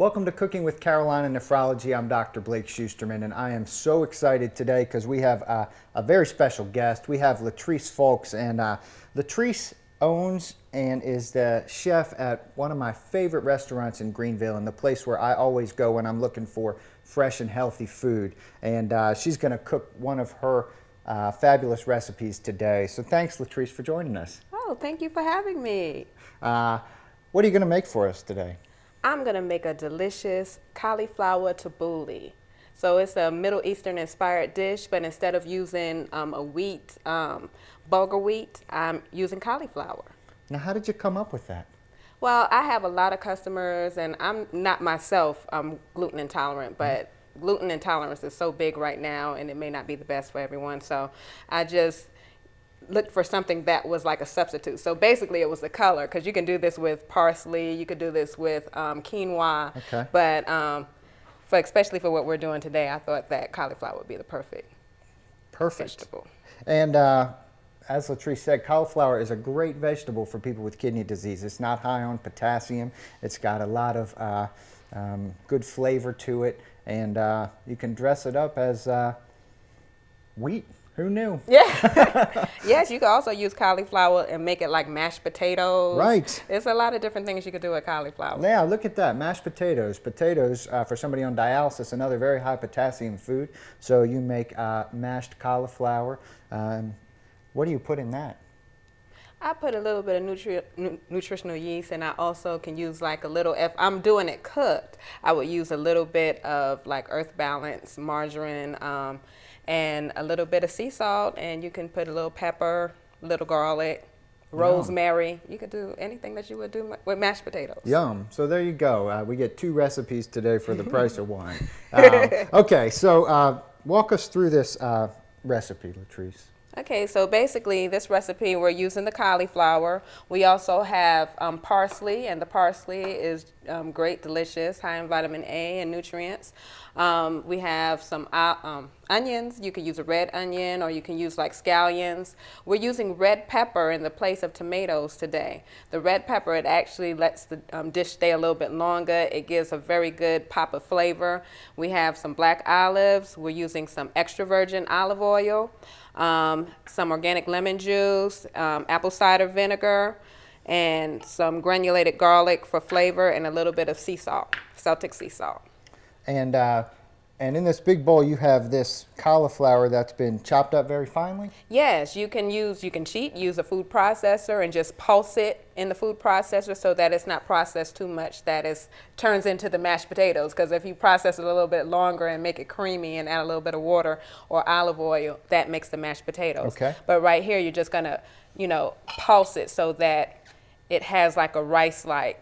Welcome to Cooking with Carolina Nephrology. I'm Dr. Blake Shusterman, and I am so excited today because we have a very special guest. We have Latrice Folkes, and Latrice owns and is the chef at one of my favorite restaurants in Greenville, and the place where I always go when I'm looking for fresh and healthy food. And she's going to cook one of her fabulous recipes today. So thanks, Latrice, for joining us. Oh, thank you for having me. What are you going to make for us today? I'm going to make a delicious cauliflower tabbouleh. So it's a Middle Eastern inspired dish, but instead of using a wheat, bulgur wheat, I'm using cauliflower. Now, how did you come up with that? Well, I have a lot of customers, and I'm not myself gluten intolerant, but gluten intolerance is so big right now, and it may not be the best for everyone. So I just looked for something that was like a substitute. So basically it was the color, because you can do this with parsley, you could do this with quinoa, Okay. but especially for what we're doing today, I thought that cauliflower would be the perfect vegetable. And as Latrice said, cauliflower is a great vegetable for people with kidney disease. It's not high on potassium. It's got a lot of good flavor to it, and you can dress it up as wheat. Who knew? Yeah. Yes, you could also use cauliflower and make it like mashed potatoes. Right. There's a lot of different things you could do with cauliflower. Yeah, look at that, mashed potatoes. Potatoes, for somebody on dialysis, another very high potassium food. So you make mashed cauliflower. What do you put in that? I put a little bit of nutritional yeast, and I also can use like a little, if I'm doing it cooked, I would use a little bit of like Earth Balance, margarine, and a little bit of sea salt, and you can put a little pepper, little garlic, rosemary. You could do anything that you would do with mashed potatoes. Yum. So there you go. We get 2 recipes today for the price of 1. Okay, so walk us through this recipe, Latrice. Okay, so basically this recipe, we're using the cauliflower. We also have parsley, and the parsley is great, delicious, high in vitamin A and nutrients. We have some onions. You can use a red onion, or you can use like scallions. We're using red pepper in the place of tomatoes today. The red pepper, it actually lets the dish stay a little bit longer. It gives a very good pop of flavor. We have some black olives. We're using some extra virgin olive oil, some organic lemon juice, apple cider vinegar, and some granulated garlic for flavor, and a little bit of sea salt, Celtic sea salt. And in this big bowl, you have this cauliflower that's been chopped up very finely? Yes, you can cheat, use a food processor and just pulse it in the food processor so that it's not processed too much, that it turns into the mashed potatoes. Because if you process it a little bit longer and make it creamy and add a little bit of water or olive oil, that makes the mashed potatoes. Okay. But right here, you're just gonna, pulse it so that it has like a rice-like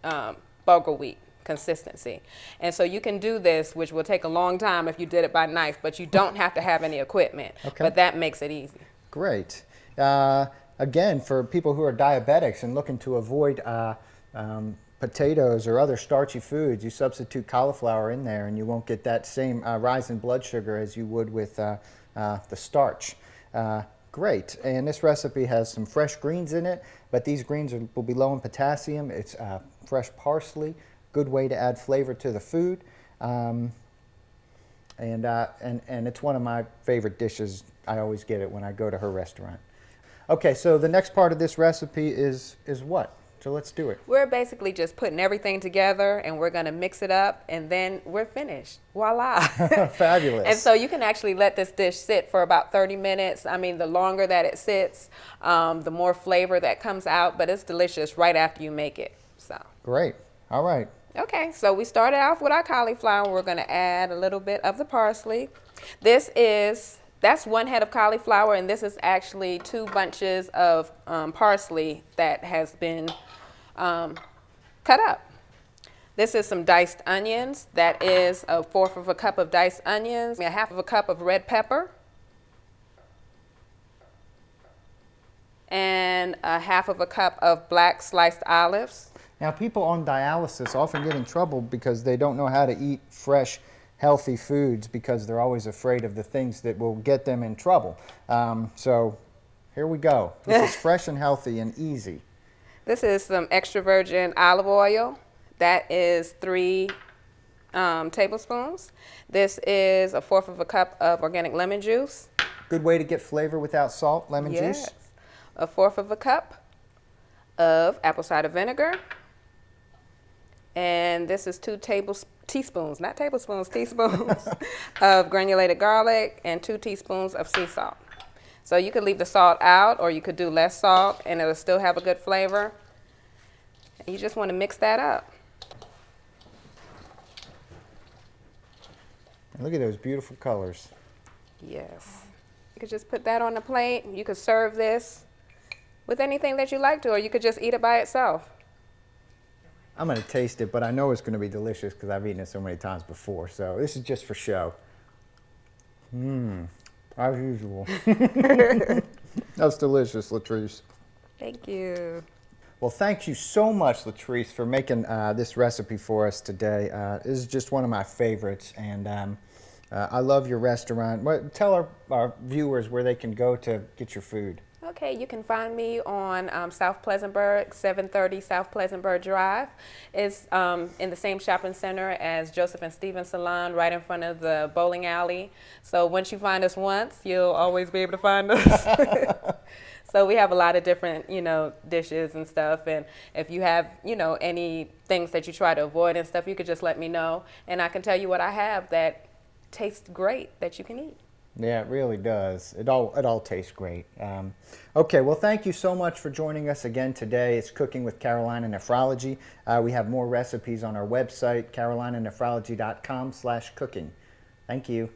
bulgur wheat consistency. And so you can do this, which will take a long time if you did it by knife, but you don't have to have any equipment. Okay. But that makes it easy. Great. Again, for people who are diabetics and looking to avoid potatoes or other starchy foods, you substitute cauliflower in there and you won't get that same rise in blood sugar as you would with the starch. Great. And this recipe has some fresh greens in it, but these greens will be low in potassium. It's fresh parsley. Good way to add flavor to the food, and it's one of my favorite dishes. I always get it when I go to her restaurant. Okay, so the next part of this recipe is what? So let's do it. We're basically just putting everything together, and we're going to mix it up, and then we're finished. Voila! Fabulous. And so you can actually let this dish sit for about 30 minutes. I mean, the longer that it sits, the more flavor that comes out, but it's delicious right after you make it. So great. All right. Okay, so we started off with our cauliflower. We're going to add a little bit of the parsley. That's 1 head of cauliflower, and this is actually 2 bunches of parsley that has been cut up. This is some diced onions. That is 1/4 of a cup of diced onions, 1/2 of a cup of red pepper, and 1/2 of a cup of black sliced olives. Now, people on dialysis often get in trouble because they don't know how to eat fresh, healthy foods because they're always afraid of the things that will get them in trouble. So here we go. This is fresh and healthy and easy. This is some extra virgin olive oil. That is 3 tablespoons. This is 1/4 of a cup of organic lemon juice. Good way to get flavor without salt, lemon juice. Yes. 1/4 of a cup of apple cider vinegar. And this is 2 teaspoons, not tablespoons, teaspoons of granulated garlic and 2 teaspoons of sea salt. So you could leave the salt out, or you could do less salt and it'll still have a good flavor. And you just want to mix that up. And look at those beautiful colors. Yes. You could just put that on the plate. You could serve this with anything that you like to, or you could just eat it by itself. I'm going to taste it, but I know it's going to be delicious because I've eaten it so many times before. So this is just for show. As usual. That's delicious, Latrice. Thank you. Well, thank you so much, Latrice, for making this recipe for us today. This is just one of my favorites, and I love your restaurant. Tell our viewers where they can go to get your food. Okay, you can find me on South Pleasantburg, 730 South Pleasantburg Drive. It's in the same shopping center as Joseph and Stephen Salon, right in front of the bowling alley. So once you find us once, you'll always be able to find us. So we have a lot of different, dishes and stuff. And if you have, any things that you try to avoid and stuff, you could just let me know. And I can tell you what I have that tastes great that you can eat. Yeah, it really does. It all tastes great. Okay, well, thank you so much for joining us again today. It's Cooking with Carolina Nephrology. We have more recipes on our website, carolinanephrology.com/cooking. Thank you.